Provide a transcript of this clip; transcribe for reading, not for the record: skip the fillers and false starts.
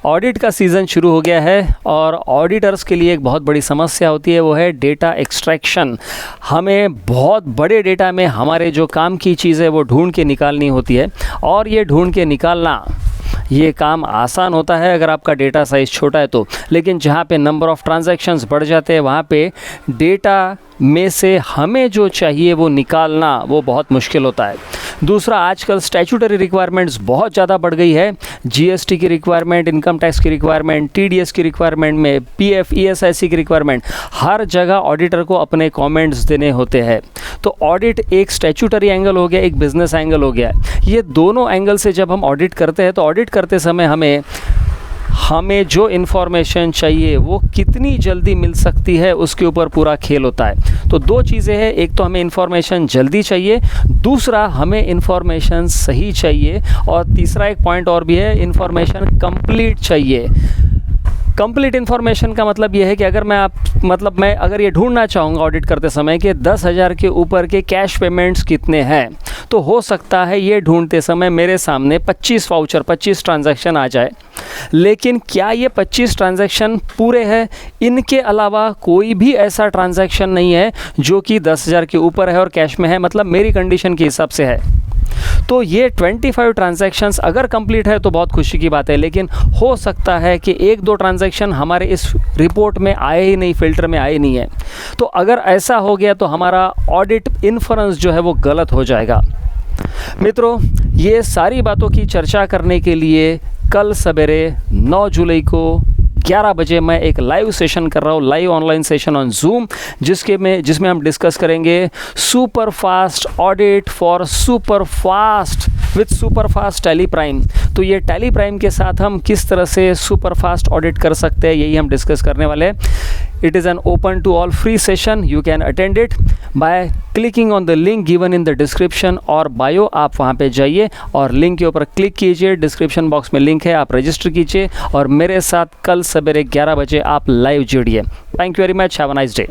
Audit का season शुरू हो गया है और ऑडिटर्स के लिए एक बहुत बड़ी समस्या होती है, वो है डेटा एक्सट्रैक्शन। हमें बहुत बड़े डेटा में हमारे जो काम की चीज़ें वो ढूंढ के निकालनी होती है, और ये ढूंढ के निकालना ये काम आसान होता है अगर आपका डेटा साइज़ छोटा है तो, लेकिन जहाँ पे नंबर ऑफ़ ट्रांजैक्शंस बढ़ जाते हैं वहाँ पे डेटा में से हमें जो चाहिए वो निकालना वो बहुत मुश्किल होता है। दूसरा, आजकल स्टैट्यूटरी रिक्वायरमेंट्स बहुत ज़्यादा बढ़ गई है। जीएसटी की रिक्वायरमेंट, इनकम टैक्स की रिक्वायरमेंट, टीडीएस की रिक्वायरमेंट में पीएफ ईएसआईसी की रिक्वायरमेंट, हर जगह ऑडिटर को अपने कमेंट्स देने होते हैं। तो ऑडिट एक स्टैट्यूटरी एंगल हो गया, एक बिज़नेस एंगल हो गया। ये दोनों एंगल से जब हम ऑडिट करते हैं तो ऑडिट करते समय हमें जो इन्फॉर्मेशन चाहिए वो कितनी जल्दी मिल सकती है उसके ऊपर पूरा खेल होता है। तो दो चीज़ें हैं, एक तो हमें इन्फॉर्मेशन जल्दी चाहिए, दूसरा हमें इन्फॉर्मेशन सही चाहिए, और तीसरा एक पॉइंट और भी है, इन्फॉर्मेशन कंप्लीट चाहिए। कंप्लीट इन्फॉर्मेशन का मतलब ये है कि अगर मैं अगर ये ढूंढना चाहूँगा ऑडिट करते समय कि 10,000 के ऊपर के कैश पेमेंट्स कितने हैं, तो हो सकता है ये ढूंढते समय मेरे सामने 25 वाउचर, 25 ट्रांजैक्शन आ जाए। लेकिन क्या ये 25 ट्रांजैक्शन पूरे हैं? इनके अलावा कोई भी ऐसा ट्रांजैक्शन नहीं है जो कि 10,000 के ऊपर है और कैश में है, मतलब मेरी कंडीशन के हिसाब से है। तो ये 25 ट्रांजैक्शंस अगर कंप्लीट है तो बहुत खुशी की बात है, लेकिन हो सकता है कि एक दो ट्रांजैक्शन हमारे इस रिपोर्ट में आए ही नहीं, फिल्टर में आए नहीं है। तो अगर ऐसा हो गया तो हमारा ऑडिट इन्फरेंस जो है वो गलत हो जाएगा। मित्रों, ये सारी बातों की चर्चा करने के लिए कल सवेरे 9 जुलाई को 11 बजे मैं एक लाइव सेशन कर रहा हूँ, live online session on zoom, जिसमें हम डिस्कस करेंगे super fast audit for super fast with super fast tally prime. तो ये टैली प्राइम के साथ हम किस तरह से सुपर फास्ट ऑडिट कर सकते हैं, यही हम डिस्कस करने वाले हैं। It is an open to all free session, you can attend it by clicking on the link given in the description और बायो। आप वहाँ पे जाइए और लिंक के ऊपर क्लिक कीजिए, डिस्क्रिप्शन बॉक्स में लिंक है, आप रजिस्टर कीजिए और मेरे साथ कल सवेरे 11 बजे आप लाइव जुड़िए। Thank you very much, have a nice day.